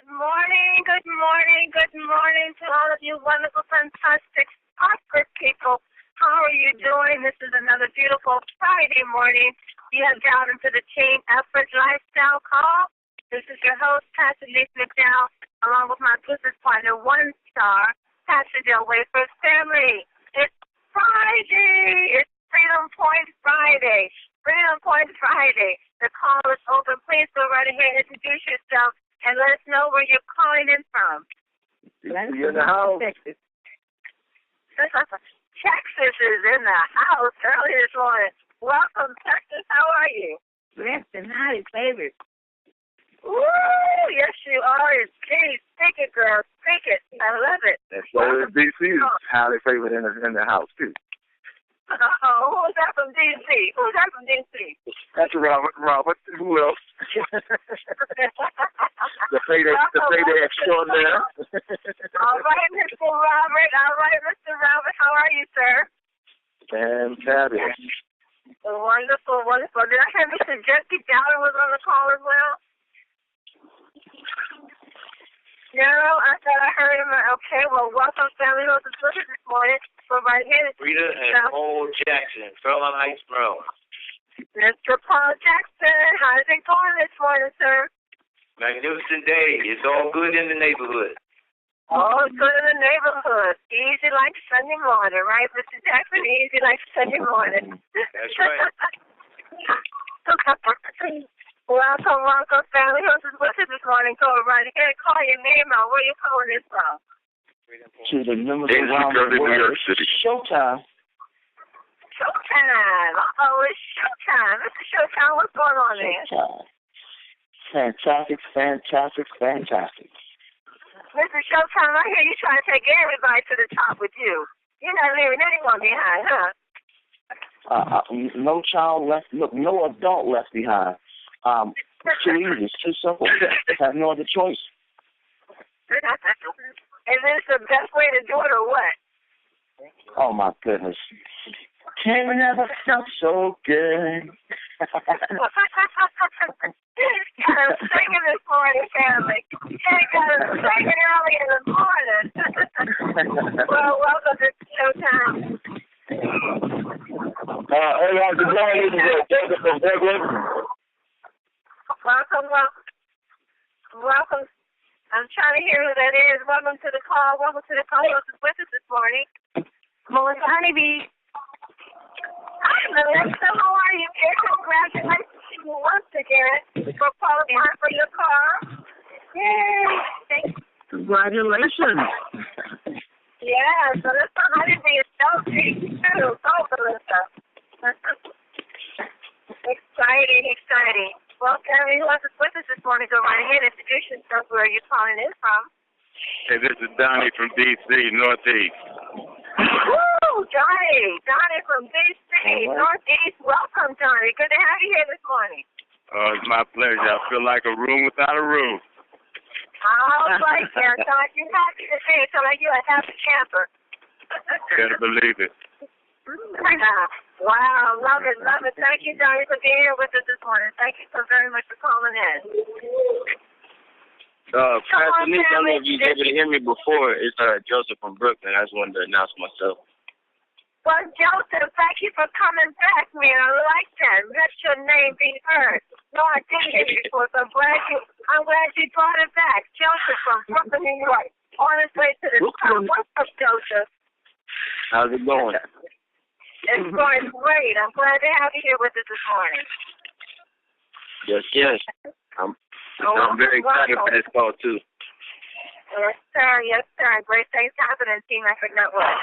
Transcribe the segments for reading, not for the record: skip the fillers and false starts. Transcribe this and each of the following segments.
good morning to all of you wonderful, fantastic, prosperous people. How are you doing? This is another beautiful Friday morning. You have dialed into the Team Effort Lifestyle Call. This is your host, Pastor Lisa McDowell, along with my business partner, One Star, Pastor Del Wafers family. It's Friday. It's Freedom Point Friday. Freedom Point Friday. The call is open. Please go right ahead and introduce yourself and let us know where you're calling in from. You're in the house. Texas. Texas is in the house early this morning. Welcome, Texas. How are you? Blessed and highly favored. Woo! Yes, you are. Geez, speak it, girl. Speak it. I love it. And so DC is highly favored in the house, too. Uh-oh. Who's that from D.C.? That's Robert. Who else? the payday extraordinaire. All right, Mr. Robert. How are you, sir? Fantabulous. Wonderful. Did I hear Mr. Jesse Downer was on the call as well? No, I thought I heard him. Okay, well, welcome, family. Who's listening this morning? Go right ahead. Rita and Paul Jackson, Fairlawn Heights, Maryland. Mr. Paul Jackson, how's it going this morning, sir? Magnificent day. It's all good in the neighborhood. All good in the neighborhood. Easy like Sunday morning, right, Mr. Jackson? Easy like Sunday morning. That's right. Welcome, family. Who's with us this morning? Go right ahead. Call your name out. Where you calling this from? To the members around the world, Showtime. Showtime. Uh-oh, it's Showtime. Mr. Showtime, what's going on there? Fantastic. Mr. Showtime, I hear you trying to take everybody to the top with you. You're not leaving anyone behind, huh? No child left, no adult left behind. It's too easy. It's too simple. Have no other choice. Is this the best way to do it or what? Oh, my goodness. Can never felt so good. Got him singing this morning, family. Got him singing early in the morning. Well, welcome to Showtime. Hey, good morning. This is Joseph from Brooklyn. Welcome. I'm trying to hear who that is. Welcome to the call. Who's with us this morning? Melissa Honeybee. Hi, Melissa. How are you, dear? Congratulations once again for qualifying for your car. Yay! Congratulations. Yeah, Melissa Honeybee is so sweet, too. So, Melissa. Exciting. Well, family, who else is with us this morning? Go right ahead and introduce yourself. Where are you calling in from? Hey, this is Donnie from D.C., Northeast. Woo! Donnie from D.C., Northeast. Welcome, Donnie. Good to have you here this morning. It's my pleasure. I feel like a room without a roof. All right, there. So like you're happy to see. So like you're a happy camper. Better believe it. Wow, love it. Thank you, Donnie, for being here with us this morning. Thank you so very much for calling in. Pastor Nick, I don't know if you were able to hear me before. It's Joseph from Brooklyn. I just wanted to announce myself. Well, Joseph, thank you for coming back, man. I like that. Let your name be heard. No, I didn't hear you before, so I'm glad you brought it back. Joseph from Brooklyn, New York. On his way to the top. What's up, Joseph? How's it going? It's going great. I'm glad to have you here with us this morning. Yes. I'm very excited for this call, too. Yes, sir. Great things happen in Team Effort Network.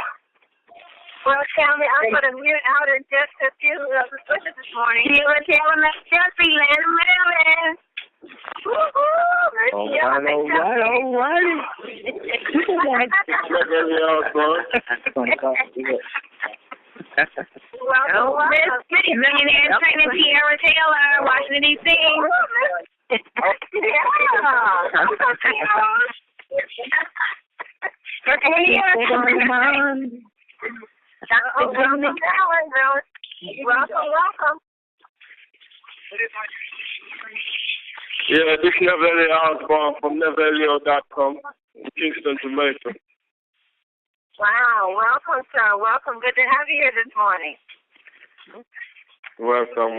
Well, family, I'm going to mute out in just a few switches this morning. You were telling us Jesse, land of Maryland. All right. Welcome. Millionaire Trainer Tierra Taylor, Washington, D.C. Welcome. Yeah, this is Nevelli Osborne from Nevelio.com, Kingston, Jamaica. Wow, welcome, sir. Welcome. Good to have you here this morning. Welcome.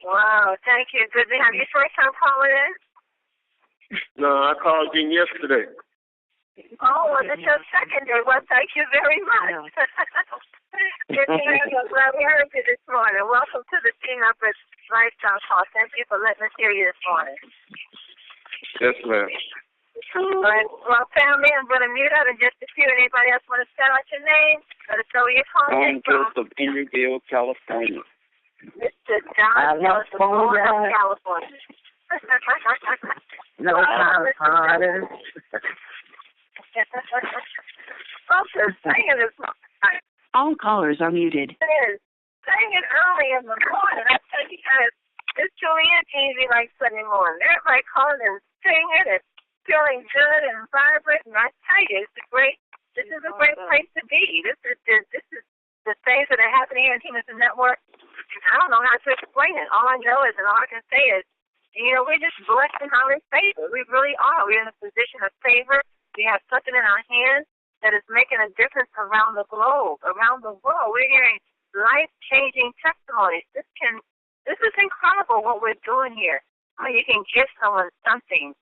Wow, thank you. Good to have you. First time calling in? No, I called in yesterday. Oh, well, this is your second day. Well, thank you very much. Good to have you. Glad we heard you this morning. Welcome to the Team Uppers Lifestyle Call. Thank you for letting us hear you this morning. Yes, ma'am. All right. Well, family, I'm going to mute out in just a few. Anybody else want to spell out your name? Let us know where you're calling from. Joseph, Innerville, California. Mr. John Joseph, California. No time harder. All callers are muted. Singing early in the morning. I tell you guys, it's truly easy like Sunday morning. Everybody calling and singing and feeling good and vibrant. And I tell you, this is a great place to be. This is the things that are happening here in Teamster Network. I don't know how to explain it. All I know is, and all I can say is, we're just blessed and highly favored. We really are. We're in a position of favor. We have something in our hands that is making a difference around the globe, around the world. We're hearing life-changing testimonies. This is incredible what we're doing here. You can give someone something,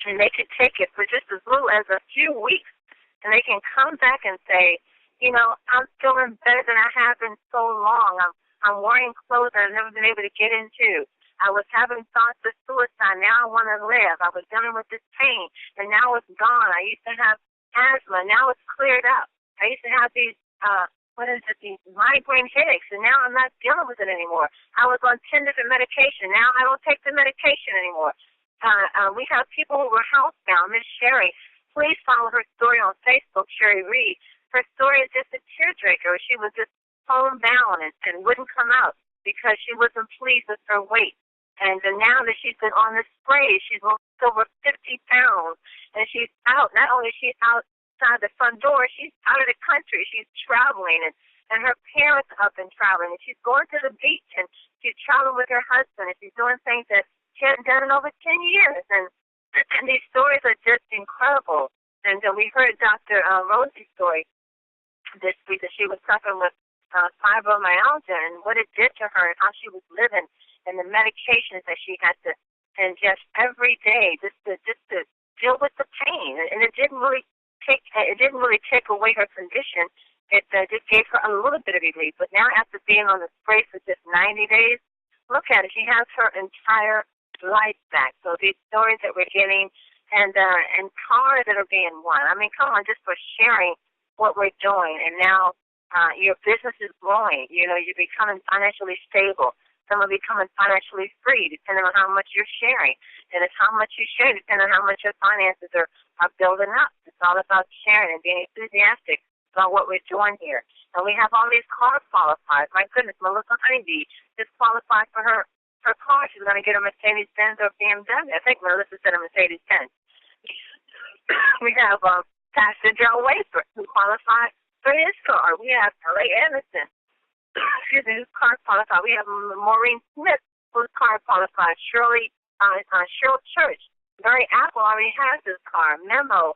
and they can take it for just as little as a few weeks, and they can come back and say, I'm feeling better than I have been so long. I'm wearing clothes that I've never been able to get into. I was having thoughts of suicide. Now I want to live. I was dealing with this pain, and now it's gone. I used to have asthma. Now it's cleared up. I used to have these these migraine headaches, and now I'm not dealing with it anymore. I was on 10 different medications. Now I don't take the medication anymore. We have people who were housebound. Miss Sherry, please follow her story on Facebook, Sherry Reed. Her story is just a tearjerker. She was just homebound and wouldn't come out because she wasn't pleased with her weight. And now that she's been on this spray, she's lost over 50 pounds. And she's out. Not only is she outside the front door, she's out of the country. She's traveling. And her parents have been traveling. And she's going to the beach. And she's traveling with her husband. And she's doing things that she hadn't done in over 10 years. And these stories are just incredible. And we heard Dr. Rosie's story this week that she was suffering with fibromyalgia and what it did to her and how she was living and the medications that she had to ingest every day just to deal with the pain. And it didn't really take away her condition. It just gave her a little bit of relief. But now after being on the spray for just 90 days, look at it. She has her entire life back. So these stories that we're getting and cars that are being won. I mean, come on, just for sharing what we're doing. And now your business is growing. You're becoming financially stable. Some are becoming financially free, depending on how much you're sharing. And it's how much you share, depending on how much your finances are building up. It's all about sharing and being enthusiastic about what we're doing here. And we have all these car qualifiers. My goodness, Melissa Honeybee just qualified for her car. She's going to get a Mercedes-Benz or BMW. I think Melissa said a Mercedes-Benz. We have Pastor Joe Wafer, who qualified for his car. We have L.A. Anderson, who's car qualified. We have Maureen Smith, who's car qualified. Cheryl Church. Barry Apple already has his car. Memo,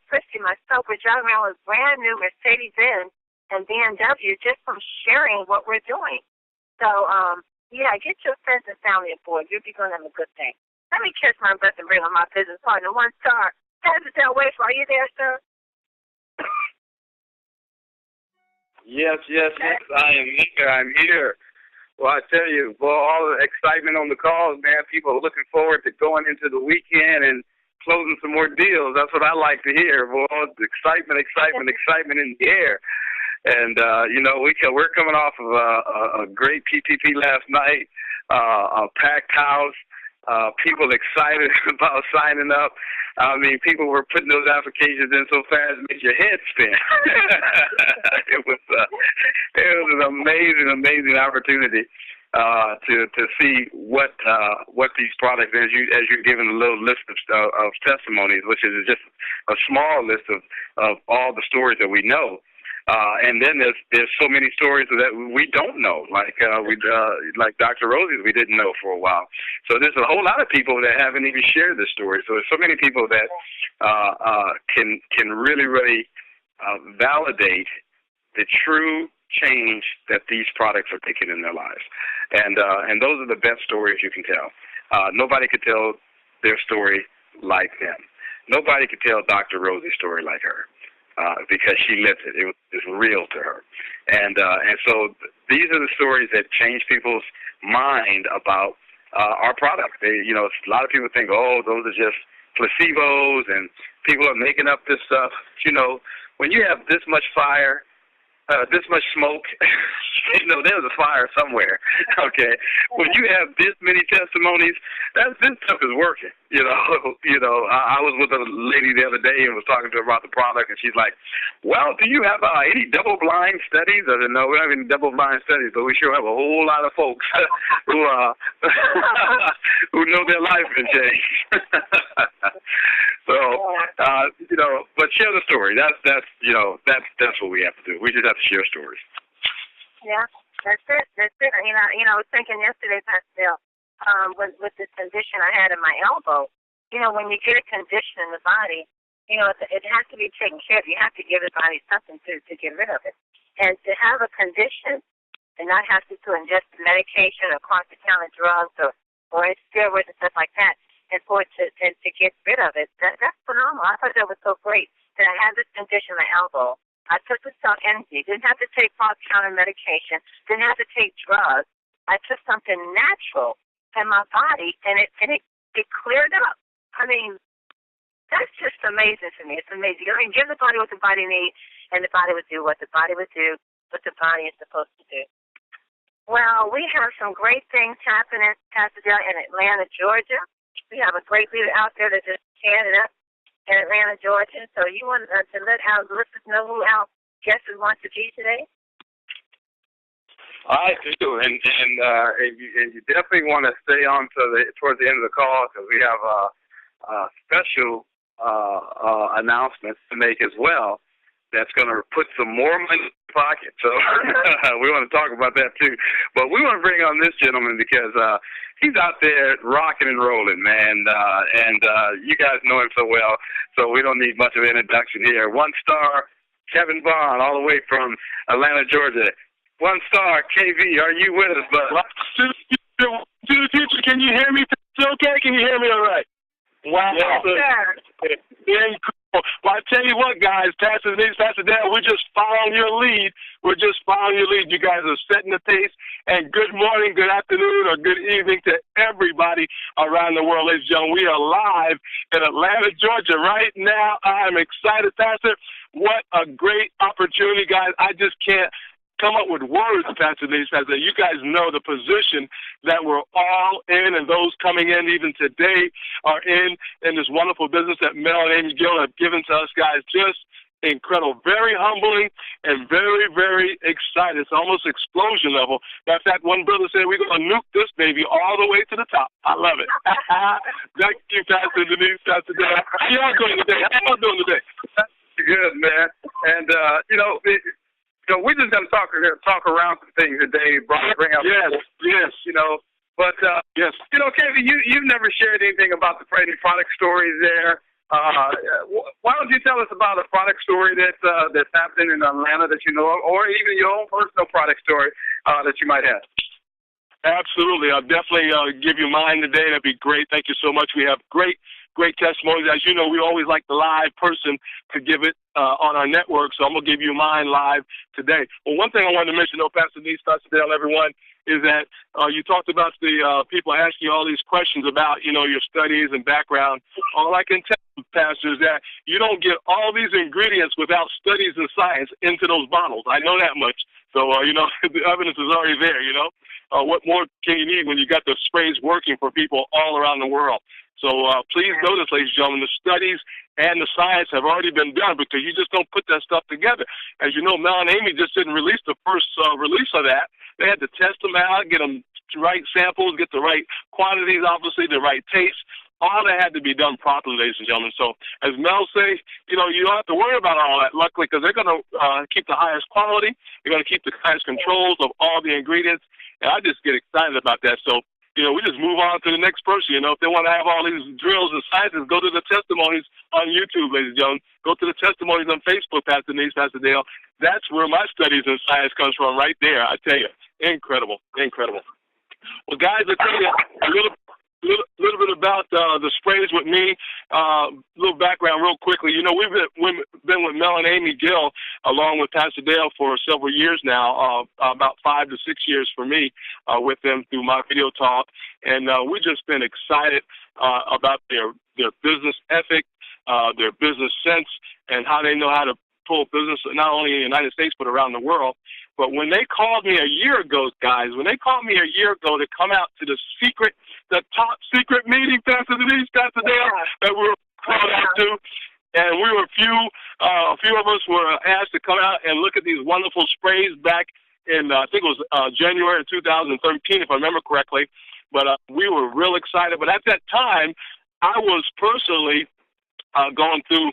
Christy, myself, we're driving around with brand new Mercedes-Benz and BMW just from sharing what we're doing. So, get your friends and family aboard. You'll be going to have a good thing. Let me catch my breath and bring on my business partner, 1 star. Pastor Del Wafer, are you there, sir? Yes, I am here. I'm here. Well, I tell you, all the excitement on the calls, man. People are looking forward to going into the weekend and closing some more deals. That's what I like to hear. Well, excitement in the air. And, we're coming off of a great PPP last night, a packed house. People excited about signing up. I mean, people were putting those applications in so fast it made your head spin. It was an amazing opportunity to see what these products, as you're giving a little list of testimonies, which is just a small list of all the stories that we know. And then there's so many stories that we don't know, like Dr. Rosie's we didn't know for a while. So there's a whole lot of people that haven't even shared this story. So there's so many people that can really validate the true change that these products are making in their lives. And those are the best stories you can tell. Nobody could tell their story like them. Nobody could tell Dr. Rosie's story like her. Because she lived it. It's real to her. And so these are the stories that change people's mind about our product. They, a lot of people think, oh, those are just placebos and people are making up this stuff. When you have this much fire, this much smoke, there's a fire somewhere, okay? When you have this many testimonies, this stuff is working, I was with a lady the other day and was talking to her about the product, and she's like, well, do you have any double-blind studies? I said, no, we don't have any double-blind studies, but we sure have a whole lot of folks who who know their life can change. So, but share the story. That's what we have to do. We just have to share stories. Yeah, that's it. I was thinking yesterday, Pastel, with this condition I had in my elbow, when you get a condition in the body, it has to be taken care of. You have to give the body something to get rid of it. And to have a condition and not have to ingest medication or counter drugs or steroids and stuff like that, and for it to get rid of it, that's phenomenal. I thought that was so great that I had this condition in my elbow. I took the Cell Energy, didn't have to take counter medication, didn't have to take drugs. I took something natural in my body, and it cleared up. I mean, that's just amazing to me. It's amazing. Give the body what the body needs, and the body would do what the body would do, what the body is supposed to do. Well, we have some great things happening, Pasadena, in Atlanta, Georgia. We have a great leader out there that just canned up in Atlanta, Georgia. So you want to let our listeners know who our guest wants to be today? I do, and you definitely want to stay on towards the end of the call because we have special announcements to make as well. That's going to put some more money in the pocket. So we want to talk about that too. But we want to bring on this gentleman because he's out there rocking and rolling, man. And you guys know him so well, so we don't need much of an introduction here. One star, Kevin Vaughan, all the way from Atlanta, Georgia. One star, KV, are you with us, bud? To the future, can you hear me? Okay, can you hear me all right? Wow. Yes, sir. Incredible. Well, I tell you what, guys, Pastor Dale, we're just following your lead. We're just following your lead. You guys are setting the pace. And good morning, good afternoon, or good evening to everybody around the world. Ladies and gentlemen, we are live in Atlanta, Georgia right now. I'm excited, Pastor. What a great opportunity, guys. I just can't come up with words, Pastor Denise, that you guys know the position that we're all in, and those coming in even today are in this wonderful business that Mel and Amy Gill have given to us, guys. Just incredible, very humbling, and very, very excited. It's almost explosion level. Matter of fact, one brother said we're going to nuke this baby all the way to the top. I love it. Thank you, Pastor Denise, Pastor Dale. How y'all doing today? How y'all doing today? Good, man. And, so we're just going to talk around some things today, bring up. Yes. But, yes. Kevin, you've never shared anything about the product stories there. Why don't you tell us about a product story that's happening in Atlanta that you know of, or even your own personal product story that you might have? Absolutely. I'll definitely give you mine today. That'd be great. Thank you so much. We have great testimonies. As you know, we always like the live person to give it on our network, so I'm going to give you mine live today. Well, one thing I wanted to mention, Pastor Denise, Pastor Dale, everyone, is that you talked about the people asking you all these questions about, your studies and background. All I can tell you, Pastor, is that you don't get all these ingredients without studies and science into those bottles. I know that much. So, the evidence is already there, What more can you need when you got the sprays working for people all around the world? So please notice, ladies and gentlemen, the studies and the science have already been done because you just don't put that stuff together. As you know, Mel and Amy just didn't release the first release of that. They had to test them out, get them the right samples, get the right quantities, obviously, the right taste. all that had to be done properly, ladies and gentlemen. So as Mel say, you don't have to worry about all that, luckily, because they're going to keep the highest quality. They're going to keep the highest controls of all the ingredients. And I just get excited about that. So, we just move on to the next person. If they want to have all these drills and sciences, go to the testimonies on YouTube, ladies and gentlemen. Go to the testimonies on Facebook, Pastor Denise, Pastor Dale. That's where my studies in science comes from, right there. I tell you, incredible. Well, guys, I tell you a little bit about the sprays with me. Little background real quickly. We've been with Mel and Amy Gill along with Pastor Dale for several years now, about 5 to 6 years for me with them through my video talk. And we've just been excited about their business ethic, their business sense, and how they know how to pull business not only in the United States but around the world. But when they called me a year ago, guys, to come out to the top secret meeting, Pastor Denise, Pastor Dale, that we were called out to, and we were a few of us were asked to come out and look at these wonderful sprays back in, I think it was January of 2013, if I remember correctly. But we were real excited. But at that time, I was personally going through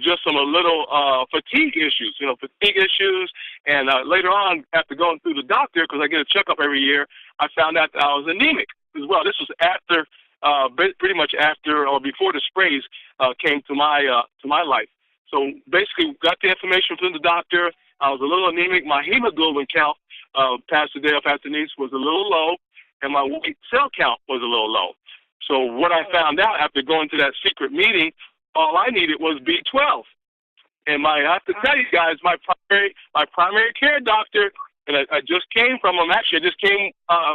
just a little fatigue issues, and later on, after going through the doctor, because I get a checkup every year, I found out that I was anemic as well. This was after, pretty much after or before the sprays came to my life. So basically, got the information from the doctor. I was a little anemic. My hemoglobin count, Pastor Dale, Pastor Denise, was a little low, and my white cell count was a little low. So what I found out after going to that secret meeting, all I needed was B12. And I have to tell you guys, my primary care doctor, and I just came from him. Actually, I just came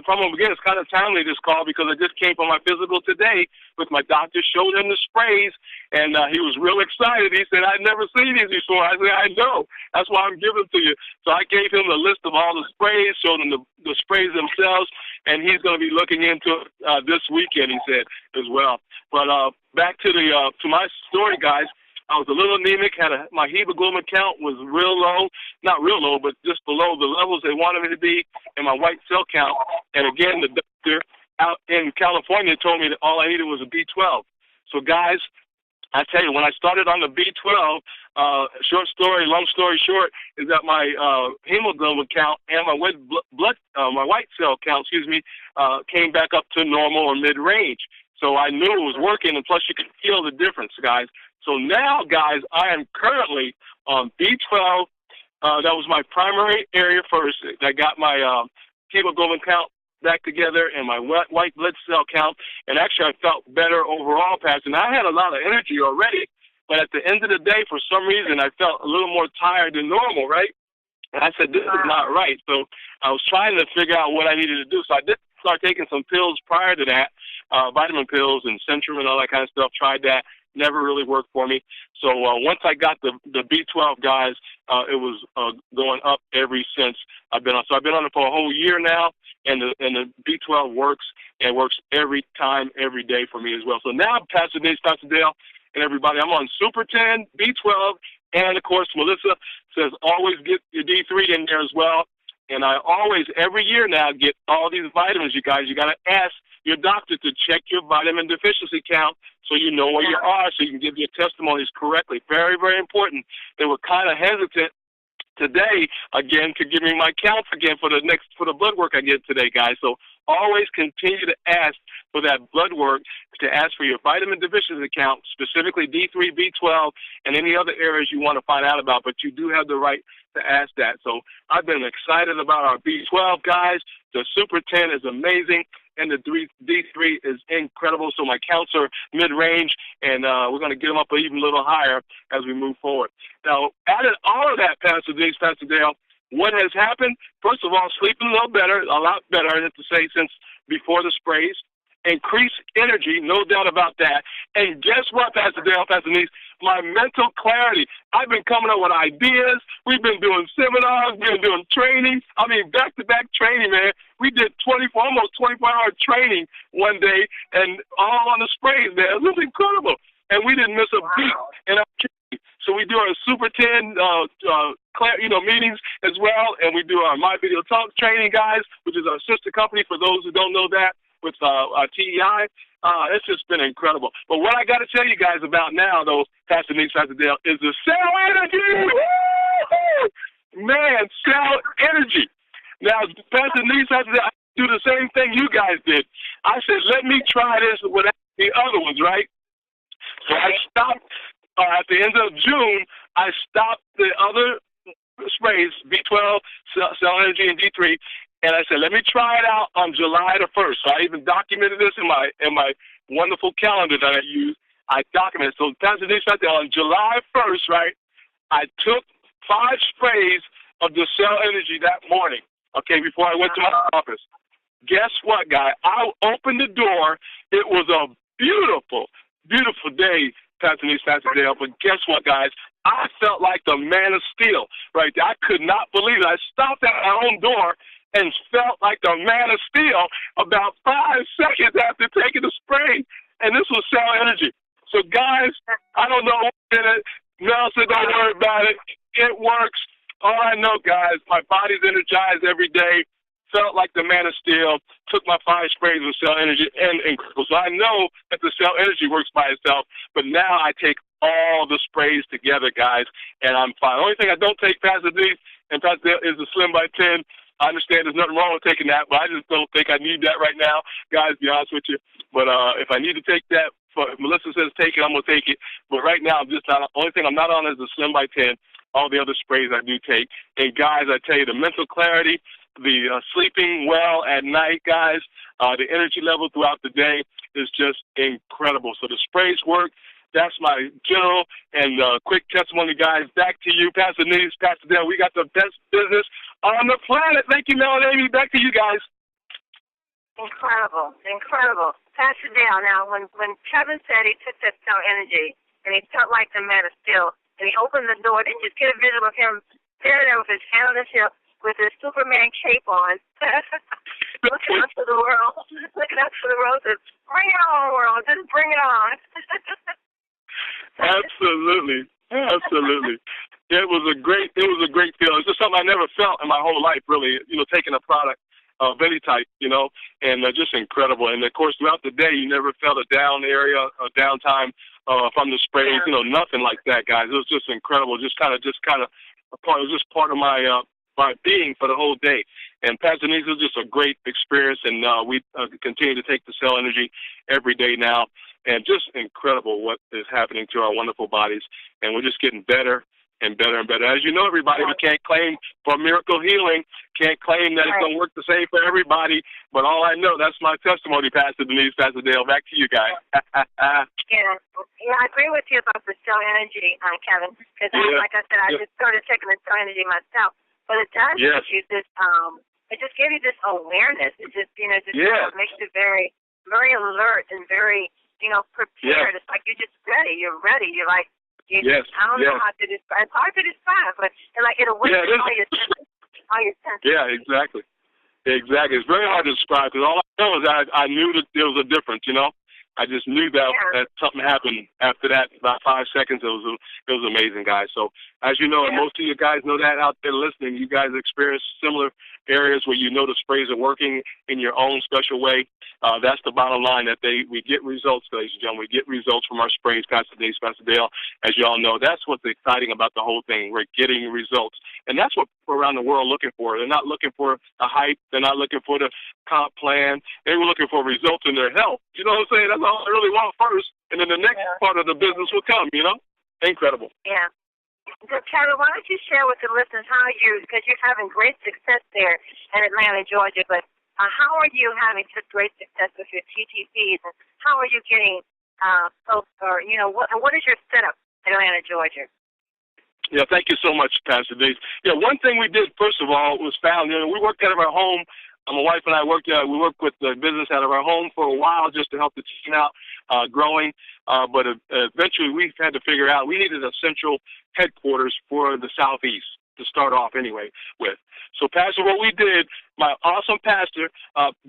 from him again. It's kind of timely, this call, because I just came from my physical today with my doctor, showed him the sprays, and he was real excited. He said, I'd never seen these before. I said, I know. That's why I'm giving them to you. So I gave him the list of all the sprays, showed him the sprays themselves, and he's going to be looking into it this weekend, he said, as well. But back to to my story, guys. I was a little anemic, my hemoglobin count was real low, not real low, but just below the levels they wanted me to be, and my white cell count. And again, the doctor out in California told me that all I needed was a B12. So guys, I tell you, when I started on the B12, long story short, is that my hemoglobin count and my my white cell count, came back up to normal or mid-range. So I knew it was working, and plus you could feel the difference, guys. So now, guys, I am currently on B12. That was my primary area first. I got my hemoglobin count back together and my white blood cell count, and actually I felt better overall, Pastor. And I had a lot of energy already, but at the end of the day, for some reason, I felt a little more tired than normal, right? And I said, this is not right. So I was trying to figure out what I needed to do. So I did start taking some pills prior to that, vitamin pills and Centrum and all that kind of stuff. Tried that. Never really worked for me. So once I got the B12, guys, it was going up ever since I've been on. So I've been on it for a whole year now, and the B12 works, and works every time, every day for me as well. So now, Pastor Denise, Pastor Dale, and everybody, I'm on Super 10, B12, and, of course, Melissa says always get your D3 in there as well. And I always, every year now, get all these vitamins, you guys. You got to ask your doctor to check your vitamin deficiency count so you know where you are, so you can give your testimonies correctly. Very, very important. They were kind of hesitant today, again, to give me my counts again for the blood work I get today, guys. So always continue to ask for that blood work, to ask for your vitamin deficiency count, specifically D3, B12, and any other areas you want to find out about, but you do have the right to ask that. So I've been excited about our B12, guys. The Super 10 is amazing, and the D3 is incredible. So my counts are mid-range, and we're going to get them up even a little higher as we move forward. Now, added all of that, Pastor Denise, Pastor Dale, what has happened? First of all, sleeping a lot better, I have to say, since before the sprays. Increased energy, no doubt about that. And guess what, Pastor Dale, Pastor Denise? My mental clarity. I've been coming up with ideas. We've been doing seminars. We've been doing training. I mean, back-to-back training, man. We did almost 24-hour training one day, and all on the sprays, man. It was incredible. And we didn't miss a beat. And so we do our Super 10 meetings as well, and we do our My Video Talk training, guys, which is our sister company for those who don't know that. with TEI. It's just been incredible. But what I got to tell you guys about now, though, Pastor Denise, Pastor Dale, is the cell energy. Woo! Man, cell energy. Now, Pastor Denise, Pastor Dale, I do the same thing you guys did. I said, let me try this without the other ones, right? So I stopped at the end of June. I stopped the other sprays, B12, cell energy, and D3. And I said, let me try it out on July the 1st. So I even documented this in my wonderful calendar that I use. I documented. So Pastor Denise, on July 1st, right, I took 5 sprays of the cell energy that morning, okay, before I went to my office. Guess what, guy? I opened the door. It was a beautiful, beautiful day, Pastor Denise, Pastor Dale. But guess what, guys? I felt like the man of steel right there. I could not believe it. I stopped at my own door and felt like the man of steel about 5 seconds after taking the spray. And this was cell energy. So, guys, I don't know what did it. Nelson, don't worry about it. It works. All I know, guys, my body's energized every day. Felt like the man of steel. Took my 5 sprays of cell energy and incredible. So I know that the cell energy works by itself. But now I take all the sprays together, guys, and I'm fine. The only thing I don't take, Pastor D and Pastor Dale, is the Slim by 10. I understand there's nothing wrong with taking that, but I just don't think I need that right now, guys, to be honest with you. But if I need to take that, if Melissa says take it, I'm going to take it. But right now, I'm just not. The only thing I'm not on is the Slim by 10. All the other sprays I do take. And, guys, I tell you, the mental clarity, the sleeping well at night, guys, the energy level throughout the day is just incredible. So the sprays work. That's my general and quick testimony, guys. Back to you, Pastor Denise, Pastor Dale. We got the best business on the planet. Thank you, Mel and Amy. Back to you guys. Incredible, incredible. Pastor Dale, now, when Kevin said he took that cell energy and he felt like the man of steel, and he opened the door, didn't you just get a visual of him there with his hand on his hip with his Superman cape on, looking out to the world, says, bring it on, world, just bring it on. Absolutely. It was a great feeling. It's just something I never felt in my whole life, really, taking a product of any type, and just incredible. And, of course, throughout the day, you never felt a down area, a downtime from the sprays, nothing like that, guys. It was just incredible. It was just part of my being for the whole day. And Pastor Denise, was just a great experience, and we continue to take the cell energy every day now. And just incredible what is happening to our wonderful bodies. And we're just getting better and better and better. As you know, everybody, we can't claim for miracle healing, can't claim that it's going to work the same for everybody. But all I know, that's my testimony, Pastor Denise, Pastor Dale. Back to you guys. Yeah, I agree with you about the cell energy, Kevin. Because, like I said, I just started taking the cell energy myself. But it does give you this, it just gives you this awareness. It just, makes you very, very alert and very, prepared. It's like you're just ready. You're ready. You're like, I don't know how to describe. It's hard to describe, but it'll wake all your senses. Yeah, exactly. It's very hard to describe because all I know is I knew that there was a difference, I just knew that something happened after that. About 5 seconds, it was amazing, guys. So as you know, and most of you guys know that out there listening, you guys experience similar areas where the sprays are working in your own special way. That's the bottom line, that we get results, ladies and gentlemen. We get results from our sprays, Pastor Denise, Pastor Dale. As you all know, that's what's exciting about the whole thing. We're getting results. And that's what people around the world are looking for. They're not looking for a hype. They're not looking for the comp plan. They were looking for results in their health. You know what I'm saying? That's all I really want first. And then the next part of the business will come, Incredible. Yeah. So, Kevin, why don't you share with the listeners because you're having great success there in Atlanta, Georgia, but how are you having such great success with your TTPs, and how are you getting folks, what is your setup in Atlanta, Georgia? Yeah, thank you so much, Pastor Denise. Yeah, one thing we did, first of all, was found, we worked out of our home. My wife and I worked with the business out of our home for a while just to help the team out growing. But eventually we had to figure out we needed a central headquarters for the Southeast to start off anyway with. So, Pastor, what we did, my awesome pastor,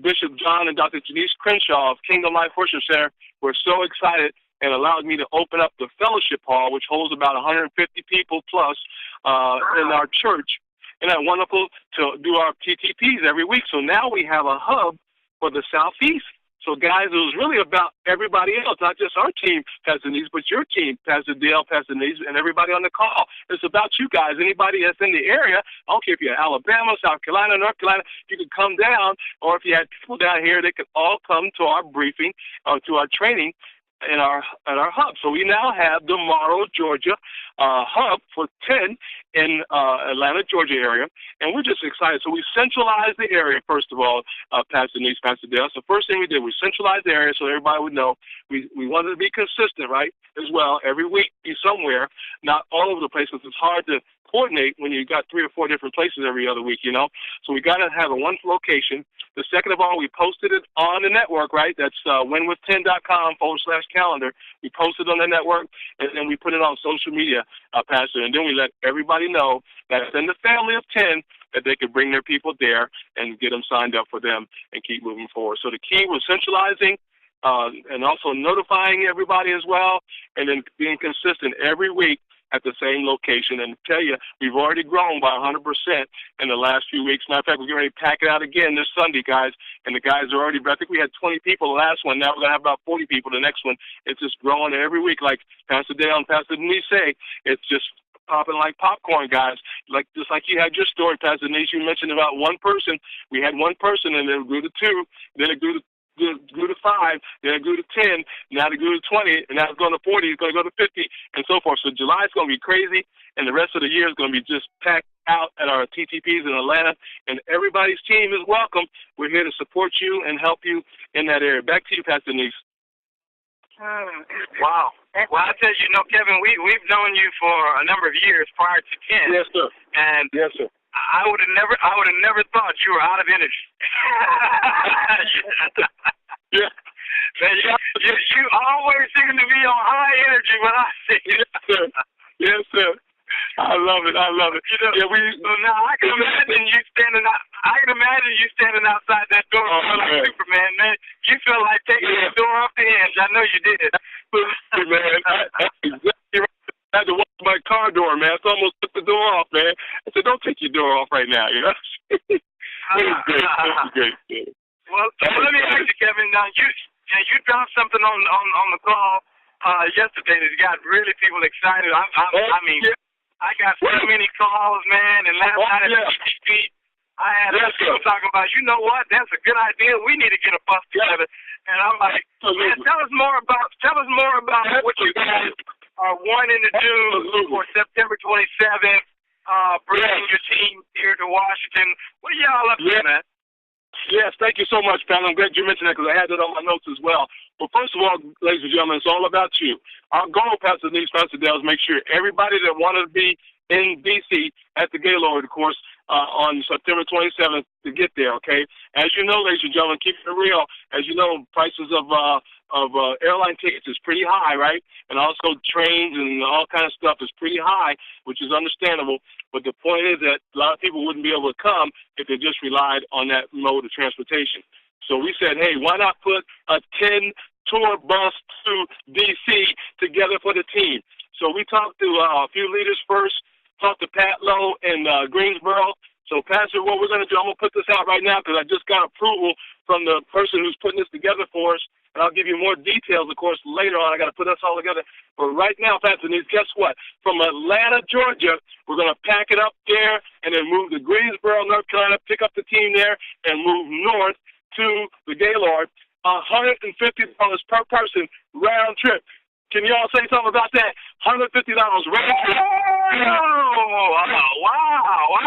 Bishop John and Dr. Janice Crenshaw of Kingdom Life Worship Center, were so excited and allowed me to open up the fellowship hall, which holds about 150 people plus in our church. Isn't that wonderful, to do our TTPs every week? So now we have a hub for the Southeast So, guys, it was really about everybody else, not just our team, Pastor Denise, but your team, Pastor Dale, Pastor Denise, and everybody on the call. It's about you guys. Anybody that's in the area, I don't care if you're Alabama, South Carolina, North Carolina, you can come down, or if you had people down here, they could all come to our briefing, to our training at our hub. So we now have the Morrow, Georgia hub for 10 in Atlanta, Georgia area, and we're just excited. So we centralized the area, first of all, Pastor Denise, Pastor Dale. So the first thing we did, we centralized the area so everybody would know. We wanted to be consistent, right, as well. Every week be somewhere, not all over the place, because it's hard to coordinate when you got 3 or 4 different places every other week, you know. So we got to have a one location. The second of all, we posted it on the network, right? That's winwith10.com/calendar. We posted on the network, and then we put it on social media, Pastor, and then we let everybody know that in the family of 10 that they could bring their people there and get them signed up for them and keep moving forward. So the key was centralizing and also notifying everybody as well, and then being consistent every week at the same location. And tell you, we've already grown by 100% in the last few weeks. Matter of fact, we're getting ready to pack it out again this Sunday, guys. And the guys are already, I think we had 20 people the last one. Now we're going to have about 40 people the next one. It's just growing every week. Like Pastor Dale and Pastor Denise say, it's just popping like popcorn, guys. Just like you had your story, Pastor Denise, you mentioned about one person. We had one person, and then it grew to 2, then it grew to 5, then it grew to 10, now it grew to 20, and now it's going to 40, it's going to go to 50, and so forth. So July is going to be crazy, and the rest of the year is going to be just packed out at our TTPs in Atlanta, and everybody's team is welcome. We're here to support you and help you in that area. Back to you, Pastor Denise. Wow. Well, I tell you, Kevin, we've known you for a number of years prior to 10. Yes, sir. And yes, sir. I would have never thought you were out of energy. Yeah. Man, you always seem to be on high energy when I see you. Yes, sir. Yes, sir. I love it. You know, so now I can imagine you standing outside that door like Superman, man. You feel like taking the door off the hinge. I know you did. Man, exactly right. I had to watch my car door, man. I almost took the door off, man. I said, don't take your door off right now, you know. It was great. Well, let me ask you, Kevin. Now, you dropped something on the call yesterday that got really people excited. I mean, I got so many calls, man, and last night at the TTP, I had people talking about, you know what, that's a good idea. We need to get a bus together. And I'm like, man, tell us more about what you guys are wanting to do for September 27th, bringing your team here to Washington. What are y'all up to, man? Yes, thank you so much, Pat. I'm glad you mentioned that because I had that on my notes as well. But first of all, ladies and gentlemen, it's all about you. Our goal, Pastor Denise, Pastor Dale, is make sure everybody that wanted to be in D.C. at the Gaylord, of course, on September 27th to get there, okay? As you know, ladies and gentlemen, keep it real. As you know, prices of airline tickets is pretty high, right? And also trains and all kind of stuff is pretty high, which is understandable. But the point is that a lot of people wouldn't be able to come if they just relied on that mode of transportation. So we said, hey, why not put a 10-tour bus to D.C. together for the team? So we talked to a few leaders first, talked to Pat Lowe in Greensboro. So, Pastor, what we're going to do, I'm going to put this out right now because I just got approval from the person who's putting this together for us, and I'll give you more details, of course, later on. I got to put us all together. But right now, Pastor Denise, guess what? From Atlanta, Georgia, we're going to pack it up there and then move to Greensboro, North Carolina, pick up the team there, and move north to the Gaylord. $150 per person round trip. Can you all say something about that? $150 round trip. Wow.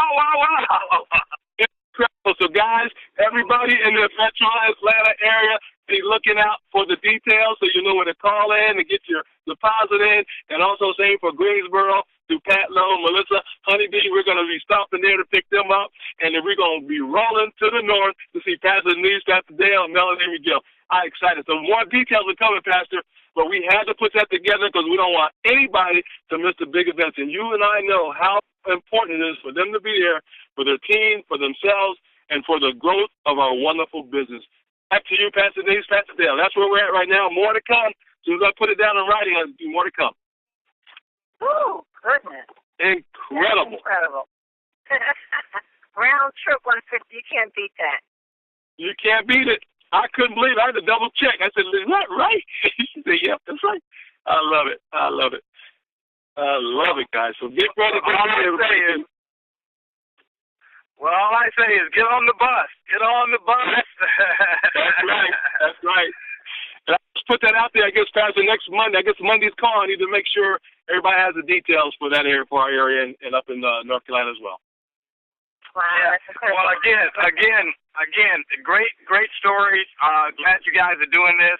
Incredible. So, guys, everybody in the Metro Atlanta area, be looking out for the details so you know where to call in and get your deposit in. And also same for Greensboro, through Pat Lowe, Melissa, Honeybee. We're going to be stopping there to pick them up. And then we're going to be rolling to the north to see Pastor Denise, Pastor Dale, and Melanie Miguel. I'm excited. So more details are coming, Pastor. But we had to put that together because we don't want anybody to miss the big events. And you and I know how important it is for them to be there, for their team, for themselves, and for the growth of our wonderful business. Back to you, Pastor Denise, Pastor Dale. That's where we're at right now. More to come. As soon as I put it down in writing, there'll be more to come. Oh, goodness. Incredible. Incredible. Round trip 150. You can't beat that. You can't beat it. I couldn't believe it. I had to double check. I said, is that right? She said, yep, that's right. I love it. I love it. I love it, guys. So get ready. Well, all I say is get on the bus. Get on the bus. That's right. That's right. And I'll just put that out there, I guess, Pastor, next Monday. I guess Monday's call. I need to make sure everybody has the details for that area, for our area, and up in North Carolina as well. Wow, yeah. that's incredible. Well, again, great stories. Glad you guys are doing this.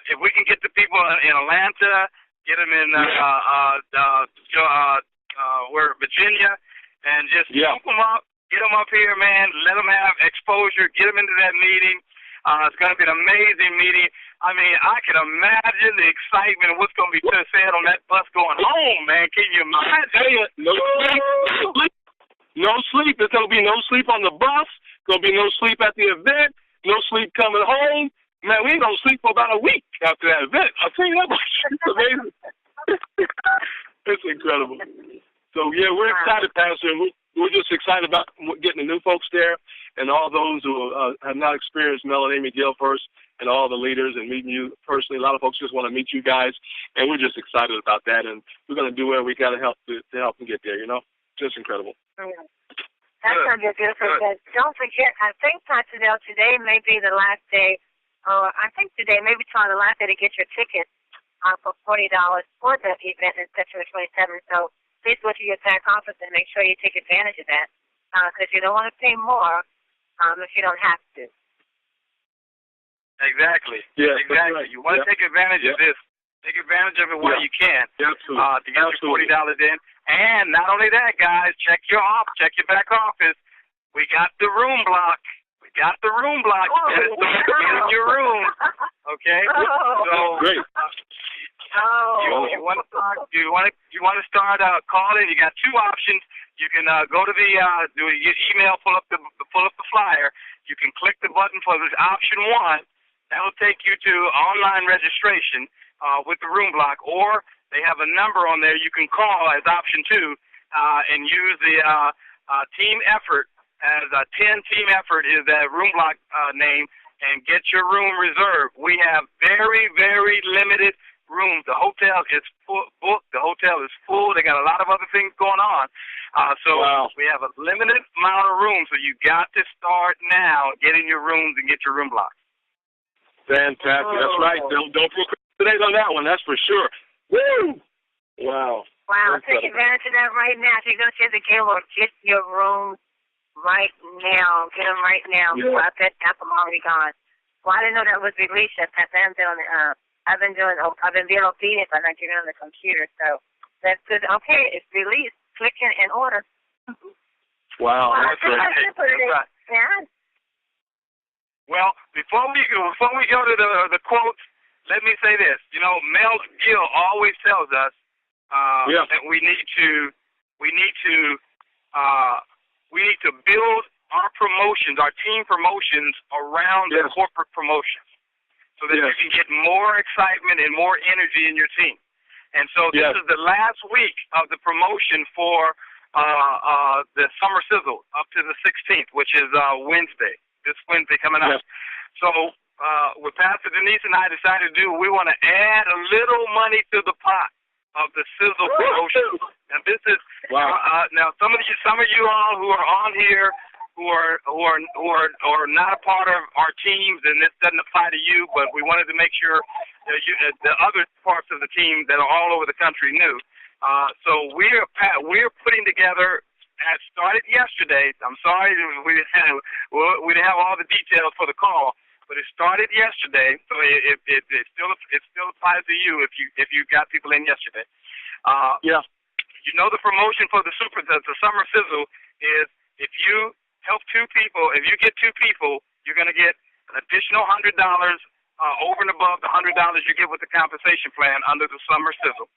If we can get the people in Atlanta, get them in Virginia, and just scoop them up, get them up here, man. Let them have exposure. Get them into that meeting. It's going to be an amazing meeting. I mean, I can imagine the excitement of what's going to be said on that bus going home, man. Can you imagine? No sleep. No sleep. There's going to be no sleep on the bus. Going to be no sleep at the event. No sleep coming home. Man, we ain't going to sleep for about a week after that event. I'll tell you that much. It's amazing. It's incredible. So, yeah, we're excited, Pastor, and we're just excited about getting the new folks there and all those who have not experienced Melanie McGill first, and all the leaders, and meeting you personally. A lot of folks just want to meet you guys, and we're just excited about that, and we're going to do whatever we got to help them get there, you know? Just incredible. That's going to be a beautiful day. Don't forget, I think, Pastor Dale, today may be the last day, or I think today may be the last day to get your ticket for $40 for the event in September 27th. So please go to your back office and make sure you take advantage of that, because you don't want to pay more if you don't have to. Exactly. Yeah, exactly. Right. You want to take advantage of this. Take advantage of it while you can. Absolutely. To get your $40 in. And not only that, guys, check your back office. We got the room block. You better start getting your room. Okay? So great. You want to start calling. You got two options. You can go to the email, pull up the flyer. You can click the button for this option 1. That will take you to online registration with the room block, or they have a number on there you can call as option 2 and use the team effort as a 10 team effort is that room block name, and get your room reserved. We have very, very limited rooms. The hotel is booked. The hotel is full. They got a lot of other things going on. So we have a limited amount of rooms, so you got to start now getting your rooms and get your room blocks. Fantastic. That's right. Don't procrastinate on that one. That's for sure. Woo! Wow. Wow. Take advantage of that right now. If you're going to get the game, or get your room right now. Get them right now. Yeah. I bet I'm already gone. Well, I didn't know that was released yet. I've been being obedient by not getting on the computer. So that's good. Okay, it's released. Click in order. Wow. That's right. Yeah. Well, before we go to the quotes, let me say this. You know, Mel Gill always tells us that we need to build our promotions, our team promotions, around the corporate promotions, so that you can get more excitement and more energy in your team. And so this is the last week of the promotion for the Summer Sizzle up to the 16th, which is Wednesday. This Wednesday coming up. So what Pastor Denise and I decided to do, we want to add a little money to the pot of the Sizzle promotion. And this is now some of you all who are on here who are not a part of our teams, and this doesn't apply to you, but we wanted to make sure that the other parts of the team that are all over the country knew. So we're putting together. It started yesterday. I'm sorry we didn't have all the details for the call, but it started yesterday. So it still applies to you if you got people in yesterday. You know, the promotion for the Summer Sizzle is if you help 2 people, if you get 2 people, you're going to get an additional $100 over and above the $100 you get with the compensation plan under the Summer Sizzle.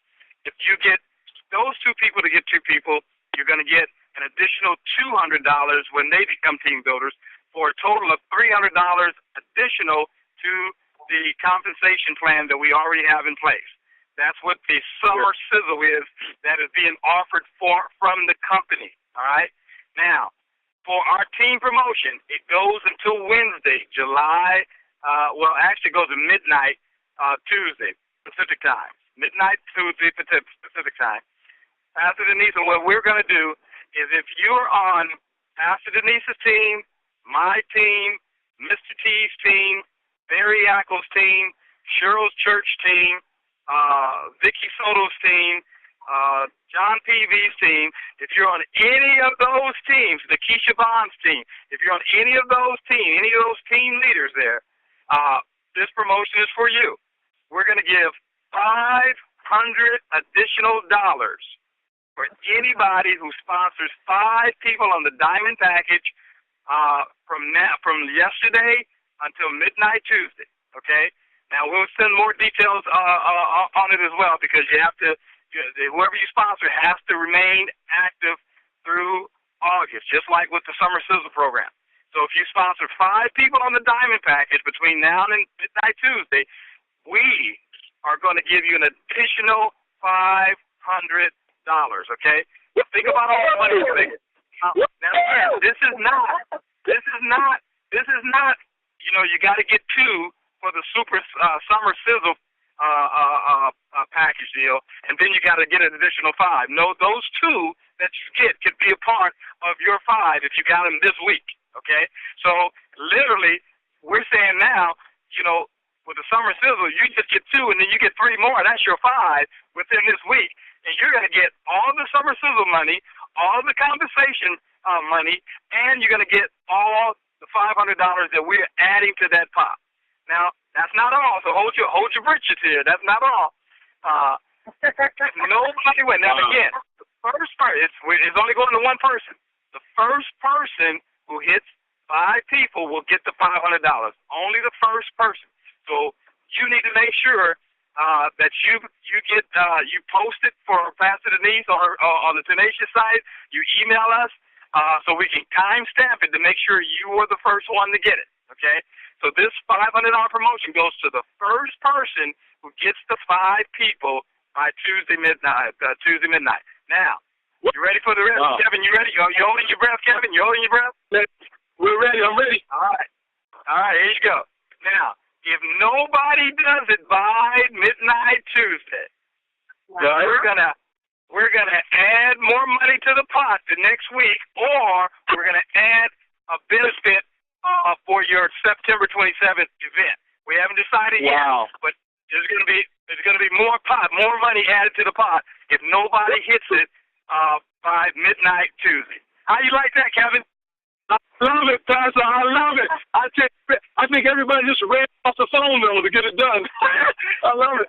If you get those 2 people to get 2 people, you're going to get an additional $200 when they become team builders, for a total of $300 additional to the compensation plan that we already have in place. That's what the Summer Sizzle is that is being offered from the company. All right? Now, for our team promotion, it goes until Wednesday, July, actually it goes to midnight Tuesday, Pacific time. Midnight Tuesday, Pacific time. Pastor Denise, and what we're going to do is if you're on Pastor Denise's team, my team, Mr. T's team, Barry Ackles' team, Cheryl's church team, Vicky Soto's team, John PV's team, if you're on any of those teams, the Keisha Bond's team, if you're on any of those team leaders there, this promotion is for you. We're going to give $500 additional dollars for anybody who sponsors 5 people on the Diamond Package from yesterday until midnight Tuesday. Okay. Now we'll send more details on it as well because you have to. Whoever you sponsor has to remain active through August, just like with the Summer Sizzle program. So if you sponsor 5 people on the Diamond Package between now and midnight Tuesday, we are going to give you an additional $500. Okay? Think about all the money you make. Now, again, this is not. You got to get 2 for the Super Summer Sizzle package deal, and then you got to get an additional 5. No, those 2 that you get could be a part of your 5 if you got them this week. Okay, so literally, we're saying now, with the Summer Sizzle, you just get 2, and then you get 3 more. That's your 5 within this week, and you're going to get all the Summer Sizzle money, all the compensation money, and you're going to get all the $500 that we're adding to that pot. Now, that's not all. So hold your britches here. That's not all. Nobody went. Now again, the first person. It's only going to one person. The first person who hits 5 people will get the $500. Only the first person. So you need to make sure that you get you post it for Pastor Denise on the Tenacious site. You email us so we can time stamp it to make sure you were the first one to get it. Okay. So this $500 promotion goes to the first person who gets the 5 people by Tuesday midnight. Now, you ready for the rest? Kevin, you ready? You holding your breath, Kevin? You holding your breath? We're ready. I'm ready. All right. Here you go. Now, if nobody does it by midnight Tuesday, we're gonna add more money to the pot the next week, or we're gonna add a benefit for your September 27th event. We haven't decided yet, but there's going to be more money added to the pot if nobody hits it by midnight Tuesday. How you like that, Kevin? I love it, Pastor. I love it. I think everybody just ran off the phone though to get it done. I love it.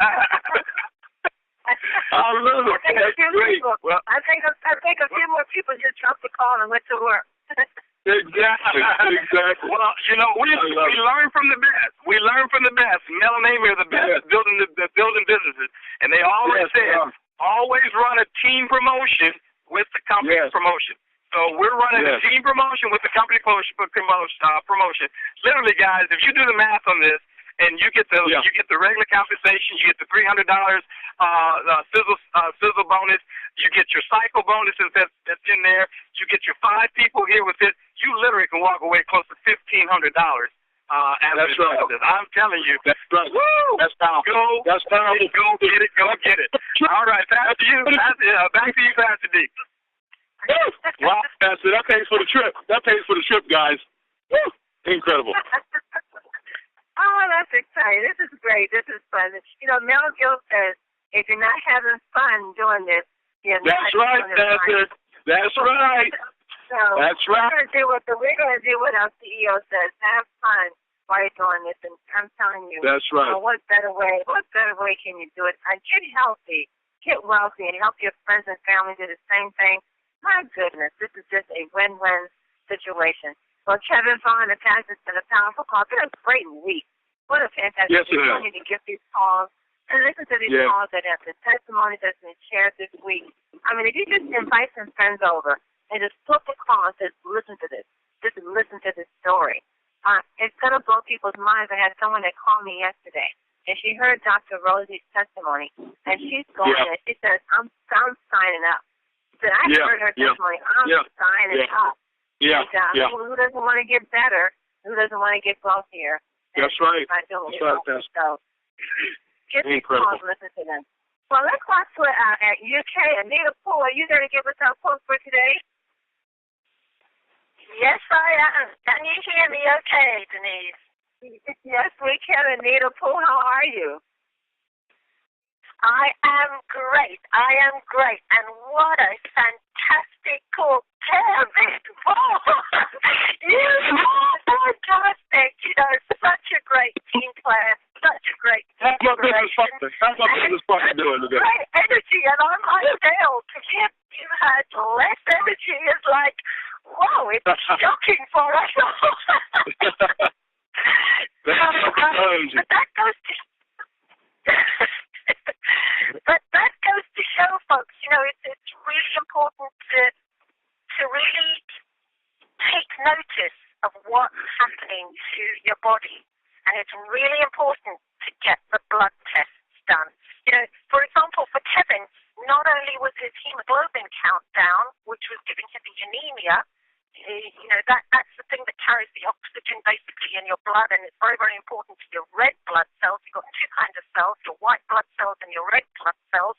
I love it. That's great. Well, I think a few more people just dropped the call and went to work. Exactly. Well, we learn from the best. We learn from the best. Mel and Amy are the best building businesses, and they always always run a team promotion with the company promotion. So we're running a team promotion with the company promotion. Literally, guys, if you do the math on this, and you get the regular compensation, you get the $300 sizzle bonus, you get your cycle bonuses that's in there, you get your 5 people here with it. You literally can walk away close to $1,500 as a result of this. I'm telling you. That's right. Woo! That's powerful. That's powerful. Go get it. All right, back to you, Pastor D. Wow, Pastor, that pays for the trip. Guys. Woo! Incredible. Oh, that's exciting. This is great. This is fun. Mel Gill says, if you're not having fun doing this, you're not doing it right. That's right. So that's right. We're going to do what our CEO says. Have fun while you're doing this. And I'm telling you, that's right. What better way can you do it? Get healthy, get wealthy, and help your friends and family do the same thing. My goodness, this is just a win-win situation. Well, Kevin Vaughan, the pastor, said a powerful call. It's been a great week. What a fantastic opportunity to get these calls and listen to these calls that have the testimonies that's been shared this week. I mean, if you just invite some friends over and just put the call and just listen to this, just listen to this story, it's going to blow people's minds. I had someone that called me yesterday, and she heard Dr. Rosie's testimony, and she's going and she says, I'm signing up. She said, I heard her testimony. I'm signing up. Yeah, yeah. Who doesn't want to get better? Who doesn't want to get wealthier? That's right. That's right. So, just incredible. Listen to them. Well, let's go to UK. Anita Poole, are you there to give us our quote for today? Yes, I am. Can you hear me okay, Denise? Yes, we can. Anita Poole, how are you? I am great. And what a fantastic call. Kevin Vaughan. You are fantastic. You know, such a great team player. Such a great How's my business partner doing today? Great energy. And I'm ideal. To hear you had less energy is like, whoa, it's shocking for us all. But that goes to... But that goes to show, folks, you know, it's really important to really take notice of what's happening to your body. And it's really important to get the blood tests done. You know, for example, for Kevin, not only was his hemoglobin count down, which was giving him the anemia, you know, that's the thing that carries the oxygen basically in your blood, and it's very, very important to your red blood cells. You've got two kinds of cells, your white blood cells and your red blood cells.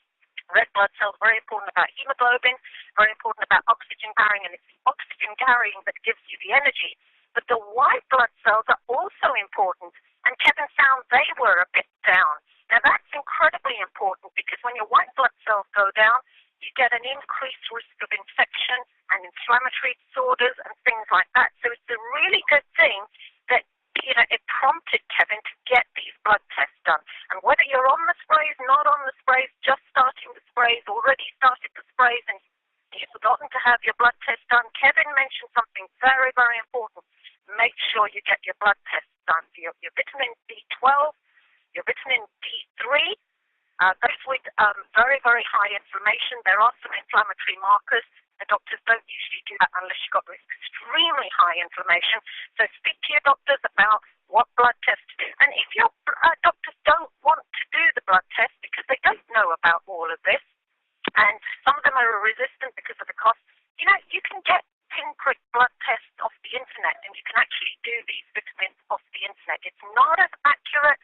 Red blood cells, very important about hemoglobin, very important about oxygen carrying, and it's the oxygen carrying that gives you the energy. But the white blood cells are also important, and Kevin found they were a bit down. Now that's incredibly important because when your white blood cells go down, you get an increased risk of infection and inflammatory disorders and things like that. So it's a really good thing that, you know, it prompted Kevin to get these blood tests done. And whether you're on the sprays, not on the sprays, just starting the sprays, already started the sprays, and you've forgotten to have your blood test done, Kevin mentioned something very, very important. Make sure you get your blood tests done for your vitamin B12, your vitamin D3, those with very, very high inflammation. There are some inflammatory markers. The doctors don't usually do that unless you've got extremely high inflammation. So speak to your doctors about what blood test to do. And if your doctors don't want to do the blood test because they don't know about all of this, and some of them are resistant because of the cost, you know, you can get pinprick blood tests off the internet, and you can actually do these vitamins off the internet. It's not as accurate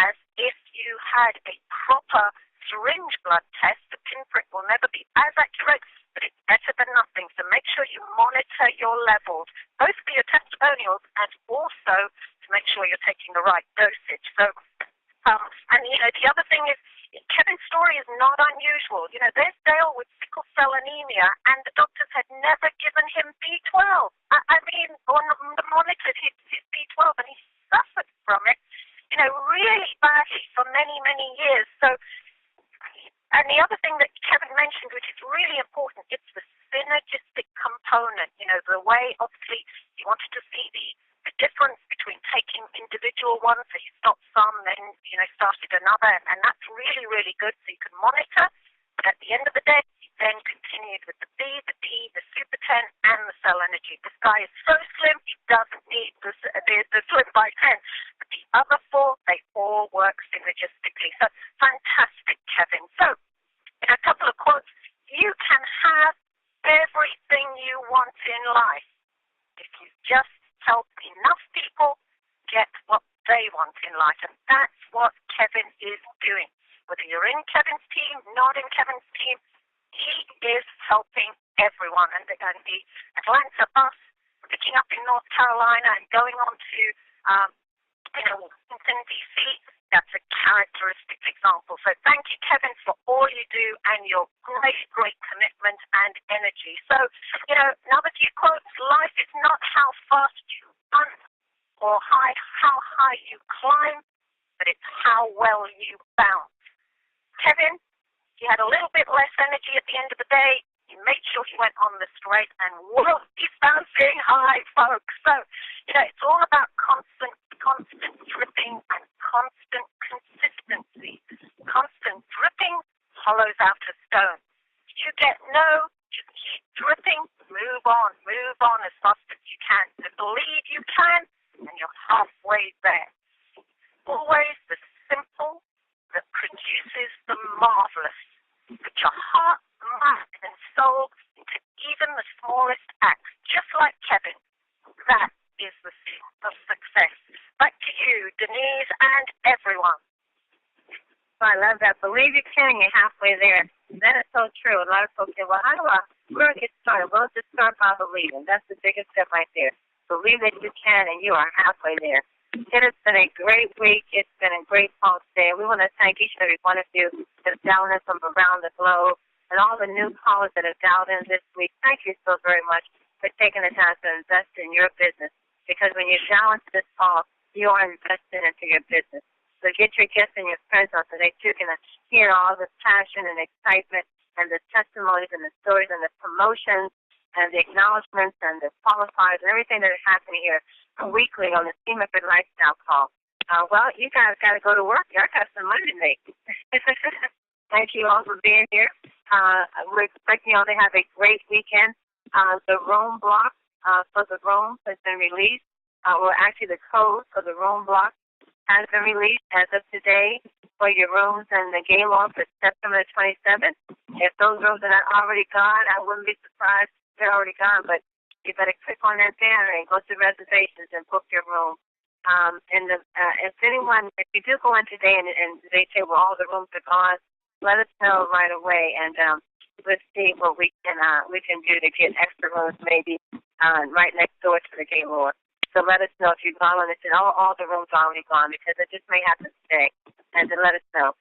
as if you had a proper syringe blood test. The pinprick will never be as accurate, but it's better than nothing. So make sure you monitor your levels, both for your testimonials and also to make sure you're taking the right dosage. So, and you know, the other thing is, Kevin's story is not unusual. You know, there's Dale with sickle cell anemia, and the doctors had never given him B12. I mean, monitored his B12, and he suffered from it, you know, really badly for many, many years. So, and the other thing that Kevin mentioned, which is really important, it's the synergistic component. You know, the way, obviously, he wanted to see the difference between taking individual ones, so you stopped some, then, you know, started another, and that's really, really good, so you can monitor. But at the end of the day, he then continued with the B, the T, the Super 10, and the cell energy. This guy is so slim, he doesn't need the slim by 10. But the other four, they all work synergistically. So fantastic, Kevin. So, in a couple of quotes, you can have everything you want in life if you just help enough people get what they want in life. And that's what Kevin is doing. Whether you're in Kevin's team, not in Kevin's team, he is helping everyone. And the Atlanta bus, picking up in North Carolina and going on to, Washington, D.C., that's a characteristic example. So thank you, Kevin, for all you do and your great, great commitment and energy. So, you know, another few quotes, life is not how fast you run or how high you climb, but it's how well you bounce. Kevin, he had a little bit less energy at the end of the day. He made sure he went on the straight, and whoa, he's bouncing high, folks. So, you know, it's all about constant dripping and constant consistency. Constant dripping hollows out a stone. If you get no, just keep dripping, move on as fast as you can. To believe you can, and you're halfway there. Always the simple that produces the marvelous. Put your heart, mind, and soul into even the smallest acts, just like Kevin. love that. Believe you can, you're halfway there. That is so true. A lot of folks say, well, where do I get started? Well, just start by believing. That's the biggest step right there. Believe that you can, and you are halfway there. It has been a great week. It's been a great call today. We want to thank each and every one of you that's dialed in from around the globe, and all the new callers that have dialed in this week. Thank you so very much for taking the time to invest in your business, because when you dial into this call, you are investing into your business. So get your guests and your friends on so they too can hear all the passion and excitement and the testimonies and the stories and the promotions and the acknowledgments and the qualifiers and everything that is happening here weekly on the Team Effort Lifestyle Call. Well, you guys got to go to work. Y'all got some money to make. Thank you all for being here. We're expecting y'all to have a great weekend. The room block for the room has been released. Well, actually, the code for the room block has been released as of today for your rooms and the Gaylord for September 27th. If those rooms are not already gone, I wouldn't be surprised if they're already gone, but you better click on that banner and go to reservations and book your room. If you do go in today and they say, well, all the rooms are gone, let us know right away, and let's see what we can do to get extra rooms maybe right next door to the Gaylord. So let us know if you've gone on and said, all the rooms are already gone, because it just may happen today, and to let us know.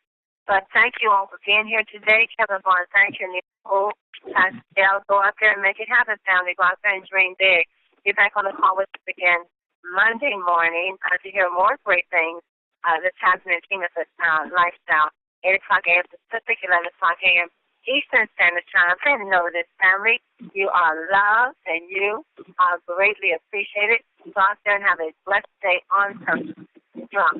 But thank you all for being here today. Kevin Vaughan, thank you. Nicole, Pastor Dale, go out there and make it happen, family. Go out there and dream big. Be back on the call with us again Monday morning to hear more great things that's happening in Team Effort Lifestyle. 8 o'clock a.m. Pacific, 11 o'clock a.m. Eastern Standard Time. And know this, family, you are loved and you are greatly appreciated. Go out there and have a blessed day on purpose. Drop.